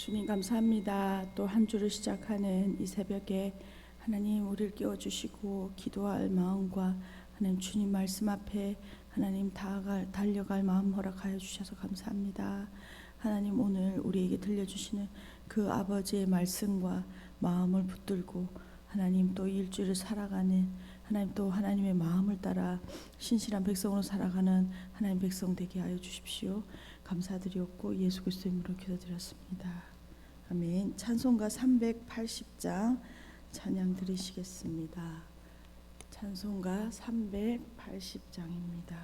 주님 감사합니다. 또 한 주를 시작하는 이 새벽에 하나님 우리를 깨워주시고 기도할 마음과 하나님 주님 말씀 앞에 하나님 달려갈 마음 허락하여 주셔서 감사합니다. 하나님 오늘 우리에게 들려주시는 그 아버지의 말씀과 마음을 붙들고 하나님 또 일주일을 살아가는 하나님 또 하나님의 마음을 따라 신실한 백성으로 살아가는 하나님 백성 되게 하여 주십시오. 감사드리옵고 예수 그리스도 이름으로 기도드렸습니다. 아멘. 찬송가 380장 찬양 드리시겠습니다. 찬송가 380장입니다.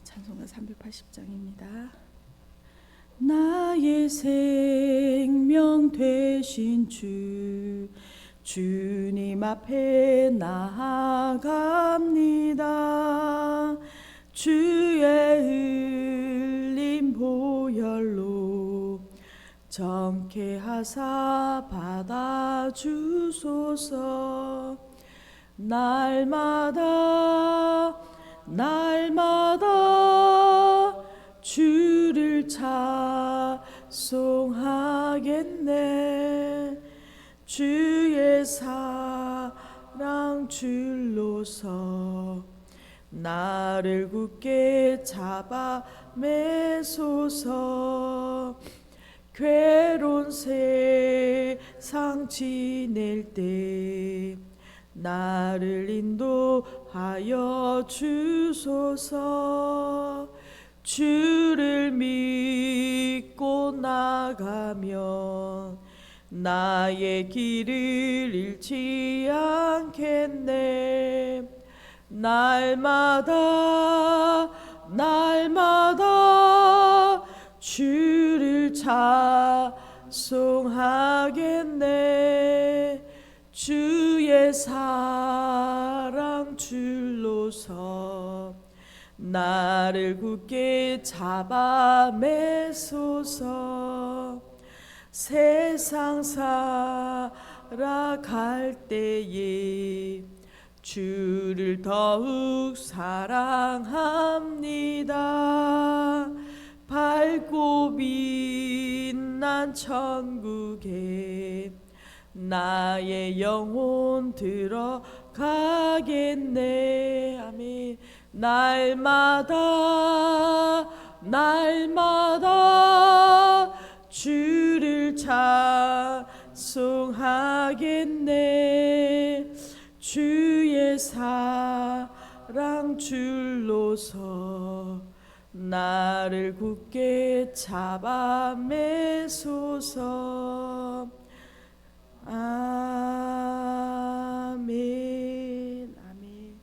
찬송가 380장입니다. 나의 생명 되신 주님 앞에 나아갑니다. 주의 흘린 보혈로 정케 하사 받아주소서. 날마다 주를 찬송하겠네. 주의 사랑 줄로서 나를 굳게 잡아 매소서. 괴로운 세상 지낼 때 나를 인도하여 주소서. 주를 믿고 나가면 나의 길을 잃지 않겠네. 날마다 주를 찬송하겠네. 주의 사랑 줄로서 나를 굳게 잡아 매소서. 세상 살아갈 때에 주를 더욱 사랑합니다. 밝고 빛난 천국에 나의 영혼 들어가겠네. 아멘. 날마다 주를 찬송하겠네. 주의 사랑 줄로서 나를 굳게 잡아 매소서. 아멘. 아멘.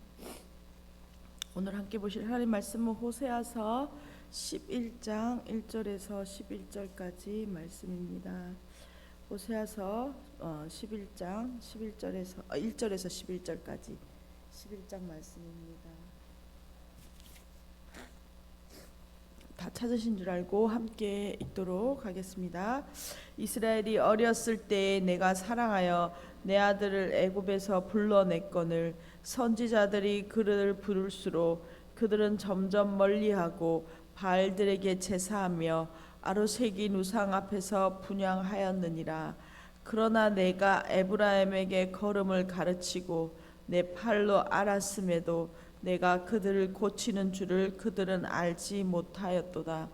오늘 함께 보실 하나님 말씀은 호세아서 11장 1절에서 11절까지 말씀입니다. 호세아서 11장 1절에서 11절까지 11장 말씀입니다. 다 찾으신 줄 알고 함께 읽도록 하겠습니다. 이스라엘이 어렸을 때 내가 사랑하여 내 아들을 애굽에서 불러냈거늘 선지자들이 그를 부를수록 그들은 점점 멀리하고 바알들에게 제사하며 아로새긴 우상 앞에서 분향하였느니라. 그러나 내가 에브라임에게 걸음을 가르치고 내 팔로 알았음에도 내가 그들을 고치는 줄을 그들은 알지 못하였도다.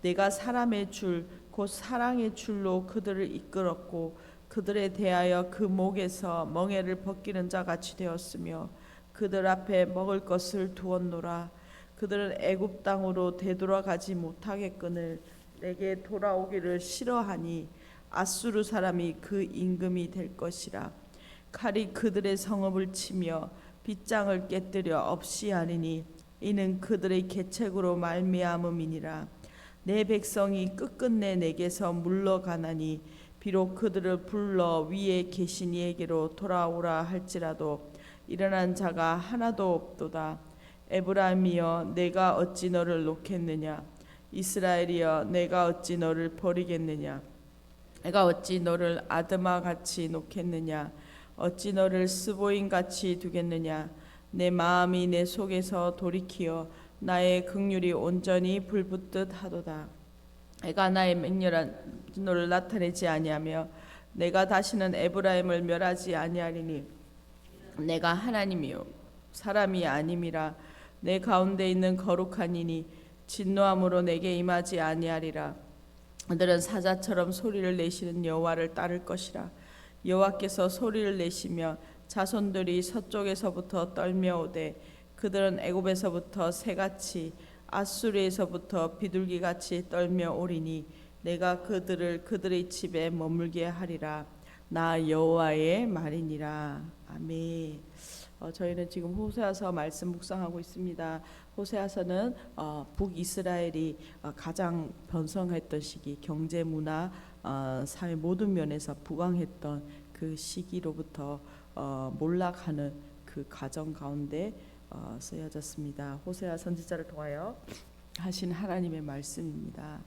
내가 사람의 줄 곧 사랑의 줄로 그들을 이끌었고 그들에 대하여 그 목에서 멍에를 벗기는 자 같이 되었으며 그들 앞에 먹을 것을 두었노라. 그들은 애굽 땅으로 되돌아가지 못하겠거늘 내게 돌아오기를 싫어하니 아수르 사람이 그 임금이 될 것이라. 칼이 그들의 성읍을 치며 빗장을 깨뜨려 없이 하리니 이는 그들의 계책으로 말미암음이니라. 내 백성이 끝끝내 내게서 물러가나니 비록 그들을 불러 위에 계신 이에게로 돌아오라 할지라도 일어난 자가 하나도 없도다. 에브라임이여 내가 어찌 너를 놓겠느냐. 이스라엘이여 내가 어찌 너를 버리겠느냐. 내가 어찌 너를 아드마같이 놓겠느냐. 어찌 너를 스보임같이 두겠느냐. 내 마음이 내 속에서 돌이키어 나의 긍휼이 온전히 불붙듯 하도다. 내가 나의 맹렬한 진노를 나타내지 아니하며 내가 다시는 에브라임을 멸하지 아니하리니 내가 하나님이요 사람이 아님이라. 내 가운데 있는 거룩한 이니 진노함으로 내게 임하지 아니하리라. 그들은 사자처럼 소리를 내시는 여호와를 따를 것이라. 여호와께서 소리를 내시며 자손들이 서쪽에서부터 떨며오되 그들은 애굽에서부터 새같이 아수르에서부터 비둘기같이 떨며오리니 내가 그들을 그들의 집에 머물게 하리라. 나 여호와의 말이니라. 아멘. 저희는 지금 호세아서 말씀 묵상하고 있습니다. 호세아서는 북이스라엘이 가장 번성했던 시기, 경제, 문화, 사회 모든 면에서 부강했던 그 시기로부터 몰락하는 그 과정 가운데 쓰여졌습니다. 호세아 선지자를 통하여 하신 하나님의 말씀입니다.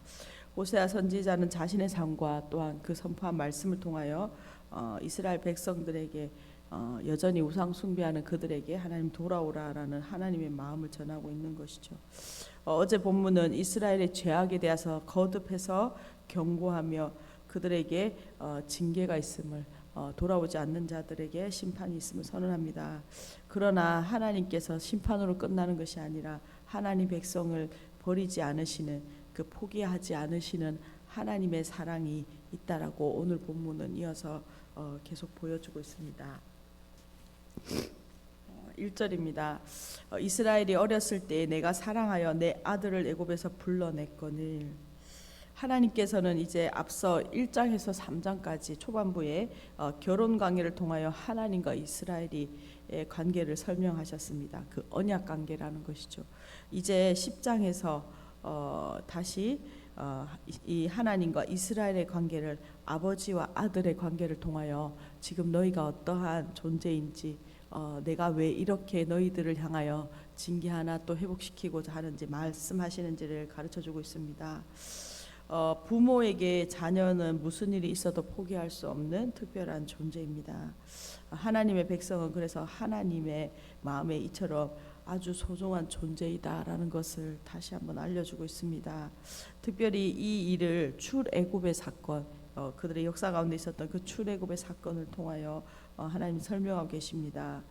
호세아 선지자는 자신의 삶과 또한 그 선포한 말씀을 통하여 이스라엘 백성들에게 여전히 우상 숭배하는 그들에게 하나님 돌아오라라는 하나님의 마음을 전하고 있는 것이죠. 어제 본문은 이스라엘의 죄악에 대해서 거듭해서 경고하며 그들에게 징계가 있음을, 돌아오지 않는 자들에게 심판이 있음을 선언합니다. 그러나 하나님께서 심판으로 끝나는 것이 아니라 하나님 백성을 버리지 않으시는, 그 포기하지 않으시는 하나님의 사랑이 있다라고 오늘 본문은 이어서 계속 보여주고 있습니다. 1절입니다. 이스라엘이 어렸을 때 내가 사랑하여 내 아들을 애굽에서 불러냈거늘. 하나님께서는 이제 앞서 1장에서 3장까지 초반부에 결혼 관계를 통하여 하나님과 이스라엘의 관계를 설명하셨습니다. 그 언약 관계라는 것이죠. 이제 10장에서 다시 이 하나님과 이스라엘의 관계를, 아버지와 아들의 관계를 통하여 지금 너희가 어떠한 존재인지, 내가 왜 이렇게 너희들을 향하여 징계하나 또 회복시키고자 하는지 말씀하시는지를 가르쳐주고 있습니다. 부모에게 자녀는 무슨 일이 있어도 포기할 수 없는 특별한 존재입니다. 하나님의 백성은 그래서 하나님의 마음에 이처럼 아주 소중한 존재이다라는 것을 다시 한번 알려주고 있습니다. 특별히 이 일을 출애굽의 사건, 그들의 역사 가운데 있었던 그 출애굽의 사건을 통하여 하나님이 설명하고 계십니다.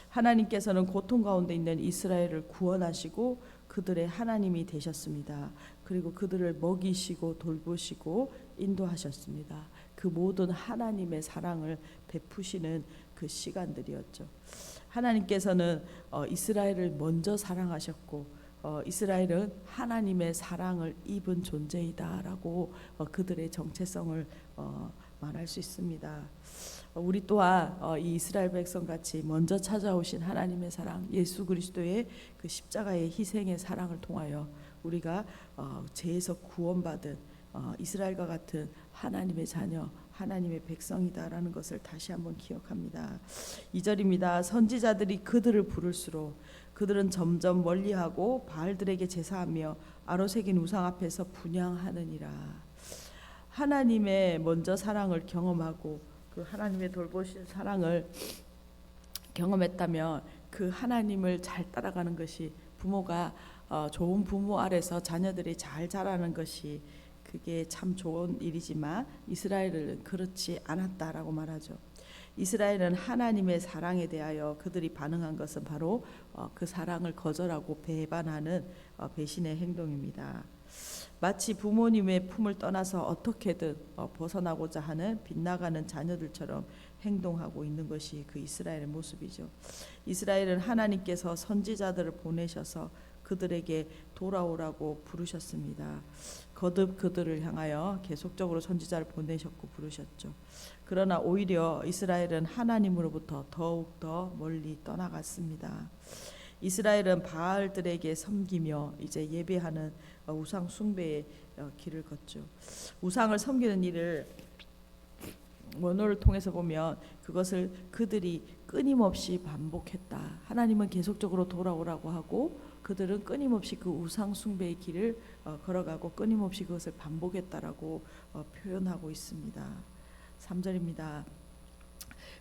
하나님께서는 고통 가운데 있는 이스라엘을 구원하시고 그들의 하나님이 되셨습니다. 그리고 그들을 먹이시고 돌보시고 인도하셨습니다. 그 모든 하나님의 사랑을 베푸시는 그 시간들이었죠. 하나님께서는 이스라엘을 먼저 사랑하셨고 이스라엘은 하나님의 사랑을 입은 존재이다라고 그들의 정체성을 말할 수 있습니다. 우리 또한 이 이스라엘 백성 같이 먼저 찾아오신 하나님의 사랑, 예수 그리스도의 그 십자가의 희생의 사랑을 통하여 우리가 죄에서 구원받은 이스라엘과 같은 하나님의 자녀, 하나님의 백성이다라는 것을 다시 한번 기억합니다. 2절입니다. 선지자들이 그들을 부를수록 그들은 점점 멀리하고 바알들에게 제사하며 아로새긴 우상 앞에서 분향하느니라. 하나님의 먼저 사랑을 경험하고 그 하나님의 돌보신 사랑을 경험했다면 그 하나님을 잘 따라가는 것이, 부모가 좋은 부모 아래서 자녀들이 잘 자라는 것이 그게 참 좋은 일이지만 이스라엘은 그렇지 않았다라고 말하죠. 이스라엘은 하나님의 사랑에 대하여 그들이 반응한 것은 바로 그 사랑을 거절하고 배반하는 배신의 행동입니다. 마치 부모님의 품을 떠나서 어떻게든 벗어나고자 하는 빗나가는 자녀들처럼 행동하고 있는 것이 그 이스라엘의 모습이죠. 이스라엘은 하나님께서 선지자들을 보내셔서 그들에게 돌아오라고 부르셨습니다. 거듭 그들을 향하여 계속적으로 선지자를 보내셨고 부르셨죠. 그러나 오히려 이스라엘은 하나님으로부터 더욱 더 멀리 떠나갔습니다. 이스라엘은 바알들에게 섬기며 이제 예배하는 우상 숭배의 길을 걷죠. 우상을 섬기는 일을 원어를 통해서 보면 그것을 그들이 끊임없이 반복했다. 하나님은 계속적으로 돌아오라고 하고 그들은 끊임없이 그 우상 숭배의 길을 걸어가고 끊임없이 그것을 반복했다라고 표현하고 있습니다. 3절입니다.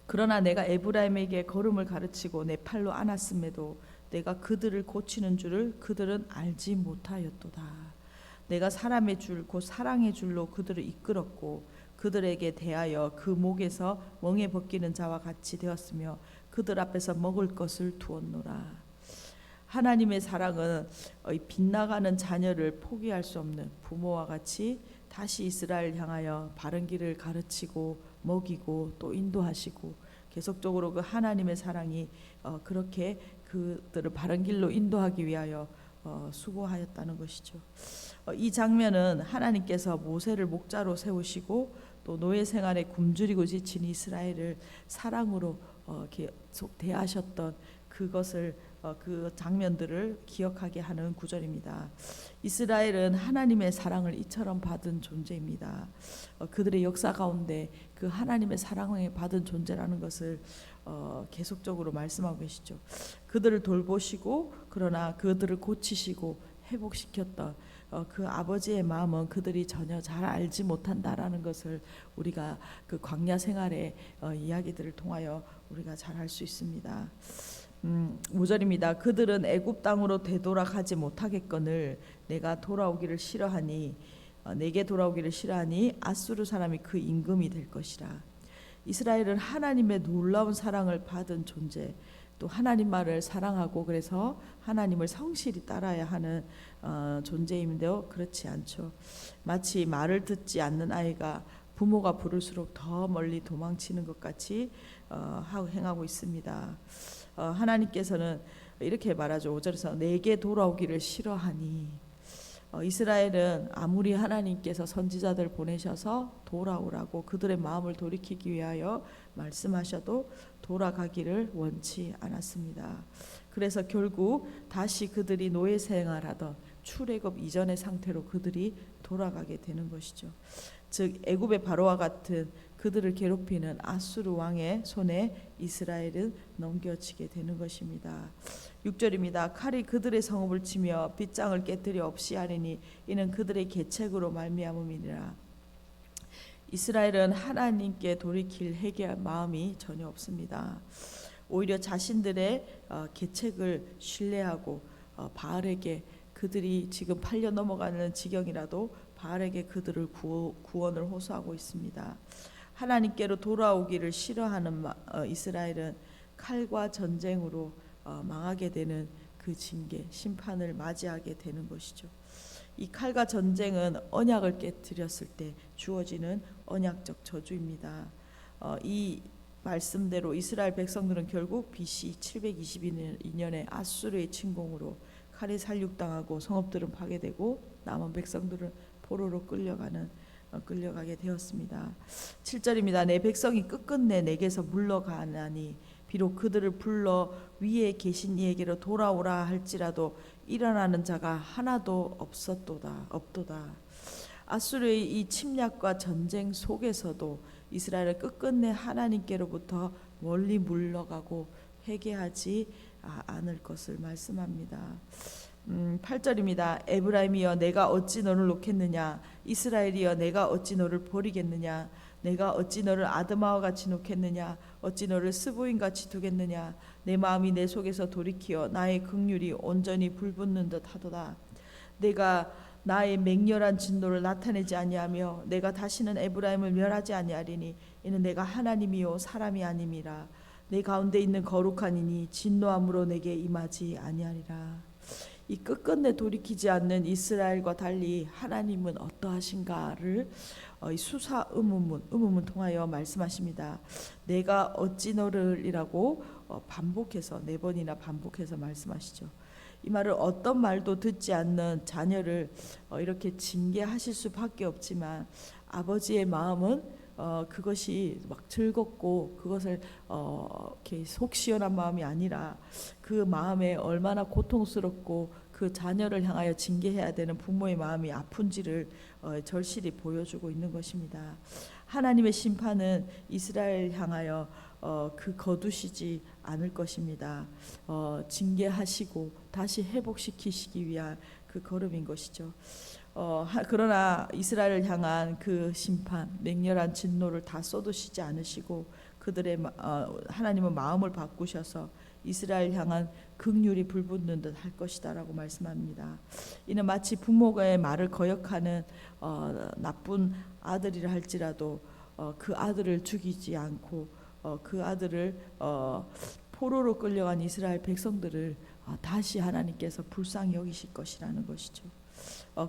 그러나 내가 에브라임에게 걸음을 가르치고 내 팔로 안았음에도 내가 그들을 고치는 줄을 그들은 알지 못하였도다. 내가 사람의 줄 곧 사랑의 줄로 그들을 이끌었고 그들에게 대하여 그 목에서 멍에 벗기는 자와 같이 되었으며 그들 앞에서 먹을 것을 두었노라. 하나님의 사랑은 빗나가는 자녀를 포기할 수 없는 부모와 같이 다시 이스라엘 향하여 바른 길을 가르치고 먹이고 또 인도하시고 계속적으로 그 하나님의 사랑이 그렇게 그들을 바른 길로 인도하기 위하여 수고하였다는 것이죠. 이 장면은 하나님께서 모세를 목자로 세우시고 또 노예 생활에 굶주리고 지친 이스라엘을 사랑으로 계속 대하셨던 그것을 그 장면들을 기억하게 하는 구절입니다. 이스라엘은 하나님의 사랑을 이처럼 받은 존재입니다. 그들의 역사 가운데 그 하나님의 사랑을 받은 존재라는 것을 계속적으로 말씀하고 계시죠. 그들을 돌보시고 그러나 그들을 고치시고 회복시켰던 그 아버지의 마음은 그들이 전혀 잘 알지 못한다라는 것을 우리가 그 광야 생활의 이야기들을 통하여 우리가 잘 알 수 있습니다. 5절입니다. 그들은 애굽 땅으로 되돌아가지 못하겠거늘 내가 돌아오기를 싫어하니 내게 돌아오기를 싫어하니 아수르 사람이 그 임금이 될 것이라. 이스라엘은 하나님의 놀라운 사랑을 받은 존재, 또 하나님 말을 사랑하고 그래서 하나님을 성실히 따라야 하는 존재인데요. 그렇지 않죠. 마치 말을 듣지 않는 아이가 부모가 부를수록 더 멀리 도망치는 것 같이 행하고 있습니다. 하나님께서는 이렇게 말하죠. 5절에서 내게 돌아오기를 싫어하니 이스라엘은 아무리 하나님께서 선지자들 보내셔서 돌아오라고 그들의 마음을 돌이키기 위하여 말씀하셔도 돌아가기를 원치 않았습니다. 그래서 결국 다시 그들이 노예 생활하던 출애굽 이전의 상태로 그들이 돌아가게 되는 것이죠. 즉 애굽의 바로와 같은 그들을 괴롭히는 아수르 왕의 손에 이스라엘은 넘겨지게 되는 것입니다. 6절입니다. 칼이 그들의 성읍을 치며 빗장을 깨뜨려 없이 하리니 이는 그들의 계책으로 말미암음이니라. 이스라엘은 하나님께 돌이킬 회개할 마음이 전혀 없습니다. 오히려 자신들의 계책을 신뢰하고 바알에게 그들이 지금 팔려 넘어가는 지경이라도 바알에게 그들을 구원을 호소하고 있습니다. 하나님께로 돌아오기를 싫어하는 이스라엘은 칼과 전쟁으로 망하게 되는 그 징계, 심판을 맞이하게 되는 것이죠. 이 칼과 전쟁은 언약을 깨뜨렸을 때 주어지는 언약적 저주입니다. 이 말씀대로 이스라엘 백성들은 결국 BC 722년에 아수르의 침공으로 칼에 살육당하고 성읍들은 파괴되고 남은 백성들은 포로로 끌려가게 되었습니다. 7절입니다. 내 백성이 끝끝내 내게서 물러가나니 비록 그들을 불러 위에 계신 이에게로 돌아오라 할지라도 일어나는 자가 하나도 없도다. 아수르의 이 침략과 전쟁 속에서도 이스라엘은 끝끝내 하나님께로부터 멀리 물러가고 회개하지 않을 것을 말씀합니다. 8절입니다. 에브라임이여 내가 어찌 너를 놓겠느냐, 이스라엘이여 내가 어찌 너를 버리겠느냐, 내가 어찌 너를 아드마와 같이 놓겠느냐, 어찌 너를 스보임 같이 두겠느냐. 내 마음이 내 속에서 돌이키어 나의 긍휼이 온전히 불붙는 듯 하도다. 내가 나의 맹렬한 진노를 나타내지 아니하며 내가 다시는 에브라임을 멸하지 아니하리니 이는 내가 하나님이요 사람이 아님이라. 내 가운데 있는 거룩한 이니 진노함으로 내게 임하지 아니하리라. 이 끝끝내 돌이키지 않는 이스라엘과 달리 하나님은 어떠하신가를 이 수사 의문문 통하여 말씀하십니다. 내가 어찌 너를이라고 반복해서 4번이나 반복해서 말씀하시죠. 이 말을 어떤 말도 듣지 않는 자녀를 이렇게 징계하실 수밖에 없지만 아버지의 마음은 그것이 막 즐겁고 그것을 이렇게 속 시원한 마음이 아니라 그 마음에 얼마나 고통스럽고 그 자녀를 향하여 징계해야 되는 부모의 마음이 아픈지를 절실히 보여주고 있는 것입니다. 하나님의 심판은 이스라엘 향하여 거두시지 않을 것입니다. 징계하시고 다시 회복시키시기 위한 그 걸음인 것이죠. 그러나 이스라엘을 향한 그 심판, 맹렬한 진노를 다 쏟으시지 않으시고 하나님은 마음을 바꾸셔서 이스라엘 향한 긍휼이 불붙는 듯 할 것이다라고 말씀합니다. 이는 마치 부모의 말을 거역하는 나쁜 아들이라 할지라도 그 아들을 죽이지 않고 그 아들을 포로로 끌려간 이스라엘 백성들을 다시 하나님께서 불쌍히 여기실 것이라는 것이죠.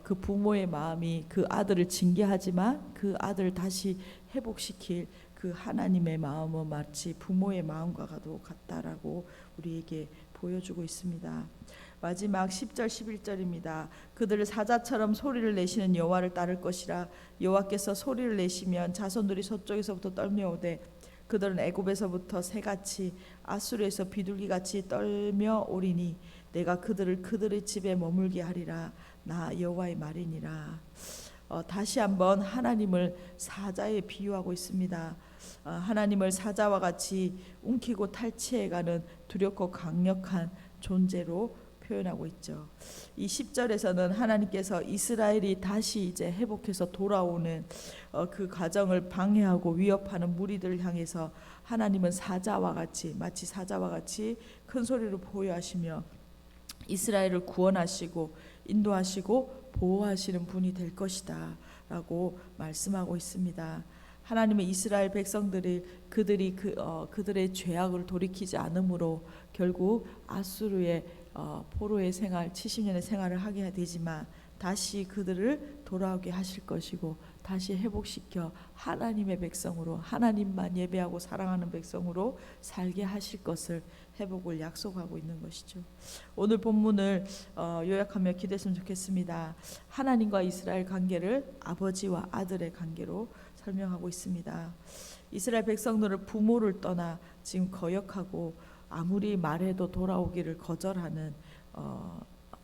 그 부모의 마음이 그 아들을 징계하지만 그 아들을 다시 회복시킬 그 하나님의 마음은 마치 부모의 마음과 같다라고 우리에게 보여주고 있습니다. 마지막 10절 11절입니다. 그들을 사자처럼 소리를 내시는 여호와를 따를 것이라. 여호와께서 소리를 내시면 자손들이 서쪽에서부터 떨며오되 그들은 애굽에서부터 새같이 아수르에서 비둘기같이 떨며 오리니 내가 그들을 그들의 집에 머물게 하리라. 나 여호와의 말이니라. 다시 한번 하나님을 사자에 비유하고 있습니다. 하나님을 사자와 같이 움키고 탈취해가는 두렵고 강력한 존재로 표현하고 있죠. 이 10절에서는 하나님께서 이스라엘이 다시 이제 회복해서 돌아오는 그 과정을 방해하고 위협하는 무리들을 향해서 하나님은 사자와 같이 마치 사자와 같이 큰 소리로 보호하시며 이스라엘을 구원하시고 인도하시고 보호하시는 분이 될 것이다 라고 말씀하고 있습니다. 하나님의 이스라엘 백성들이 그들의 죄악을 돌이키지 않으므로 결국 아수르의 포로의 생활 70년의 생활을 하게 되지만 다시 그들을 돌아오게 하실 것이고 다시 회복시켜 하나님의 백성으로 하나님만 예배하고 사랑하는 백성으로 살게 하실 것을 회복을 약속하고 있는 것이죠. 오늘 본문을 요약하며 기도했으면 좋겠습니다. 하나님과 이스라엘 관계를 아버지와 아들의 관계로 설명하고 있습니다. 이스라엘 백성들을 부모를 떠나 지금 거역하고 아무리 말해도 돌아오기를 거절하는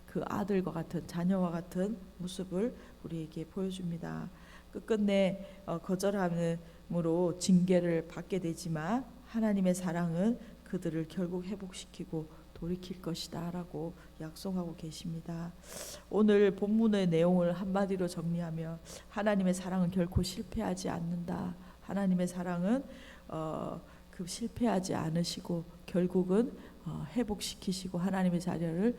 그 아들과 같은 자녀와 같은 모습을 우리에게 보여줍니다. 끝끝내 거절함으로 징계를 받게 되지만 하나님의 사랑은 그들을 결국 회복시키고 돌이킬 것이다 라고 약속하고 계십니다. 오늘 본문의 내용을 한마디로 정리하면 하나님의 사랑은 결코 실패하지 않는다. 하나님의 사랑은 실패하지 않으시고 결국은 회복시키시고 하나님의 자녀를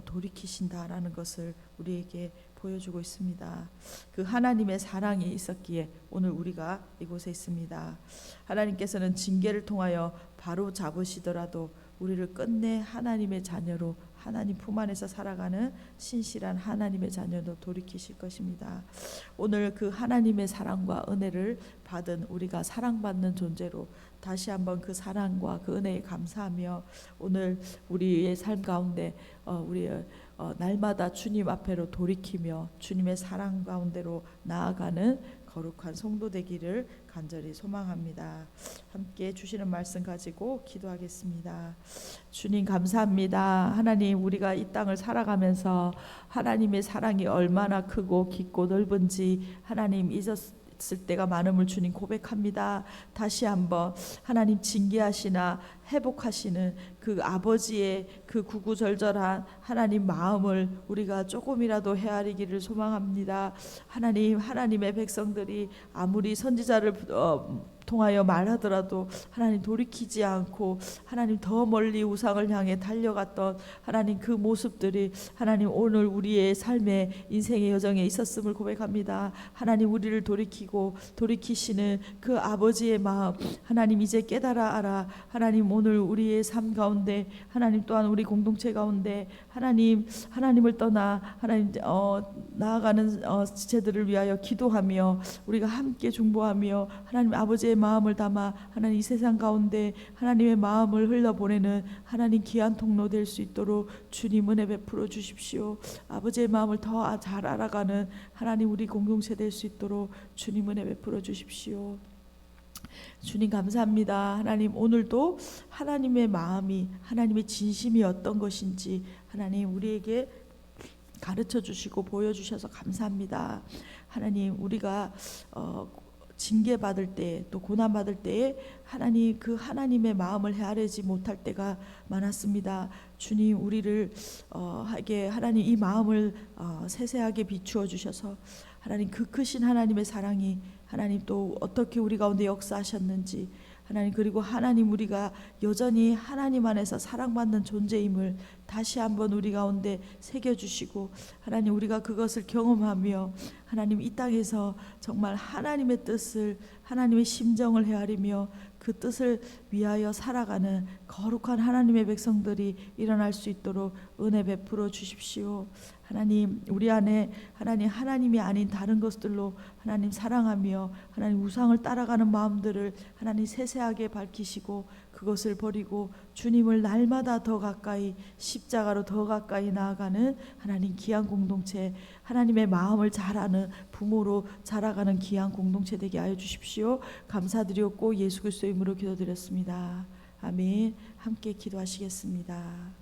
돌이키신다라는 것을 우리에게 보여주고 있습니다. 그 하나님의 사랑이 있었기에 오늘 우리가 이곳에 있습니다. 하나님께서는 징계를 통하여 바로 잡으시더라도 우리를 끝내 하나님의 자녀로 하나님 품 안에서 살아가는 신실한 하나님의 자녀로 돌이키실 것입니다. 오늘 그 하나님의 사랑과 은혜를 받은 우리가 사랑받는 존재로 다시 한번 그 사랑과 그 은혜에 감사하며 오늘 우리의 삶 가운데 우리의 날마다 주님 앞에로 돌이키며 주님의 사랑 가운데로 나아가는 거룩한 성도 되기를 간절히 소망합니다. 함께 주시는 말씀 가지고 기도하겠습니다. 주님 감사합니다. 하나님 우리가 이 땅을 살아가면서 하나님의 사랑이 얼마나 크고 깊고 넓은지 하나님 잊었을 때가 많음을 주님 고백합니다. 다시 한번 하나님 징계하시나 회복하시는 그 아버지의 그 구구절절한 하나님 마음을 우리가 조금이라도 헤아리기를 소망합니다. 하나님의 백성들이 아무리 선지자를 통하여 말하더라도 하나님 돌이키지 않고 하나님 더 멀리 우상을 향해 달려갔던 하나님 그 모습들이 하나님 오늘 우리의 삶의 인생의 여정에 있었음을 고백합니다. 하나님 우리를 돌이키시는 그 아버지의 마음 하나님 이제 깨달아 알아. 하나님 오늘 우리의 삶 가운데 하나님 또한 우리 공동체 가운데 하나님을 떠나 하나님 나아가는 지체들을 위하여 기도하며 우리가 함께 중보하며 하나님 아버지의 마음을 담아 하나님 이 세상 가운데 하나님의 마음을 흘려보내는 하나님 귀한 통로 될 수 있도록 주님 은혜 베풀어 주십시오. 아버지의 마음을 더 잘 알아가는 하나님 우리 공동체 될 수 있도록 주님 은혜 베풀어 주십시오. 주님 감사합니다. 하나님 오늘도 하나님의 마음이 하나님의 진심이 어떤 것인지 하나님 우리에게 가르쳐 주시고 보여주셔서 감사합니다. 하나님 우리가 징계받을 때 또 고난받을 때에 하나님 그 하나님의 마음을 헤아리지 못할 때가 많았습니다. 주님 우리를 하나님 이 마음을 세세하게 비추어 주셔서 하나님 그 크신 하나님의 사랑이 하나님 또 어떻게 우리 가운데 역사하셨는지 하나님, 그리고 하나님, 우리가 여전히 하나님 안에서 사랑받는 존재임을 다시 한번 우리 가운데 새겨주시고, 하나님, 우리가 그것을 경험하며 하나님, 이 땅에서 정말 하나님의 뜻을, 하나님의 심정을 헤아리며 그 뜻을 위하여 살아가는 거룩한 하나님의 백성들이 일어날 수 있도록 은혜 베풀어 주십시오. 하나님, 우리 안에 하나님이 아닌 다른 것들로 하나님 사랑하며 하나님 우상을 따라가는 마음들을 하나님 세세하게 밝히시고, 그것을 버리고 주님을 날마다 더 가까이, 십자가로 더 가까이 나아가는 하나님 귀한 공동체, 하나님의 마음을 잘 아는 부모로 자라가는 귀한 공동체 되게 하여 주십시오. 감사드렸고 예수 그리스도의 이름으로 기도드렸습니다. 아멘. 함께 기도하시겠습니다.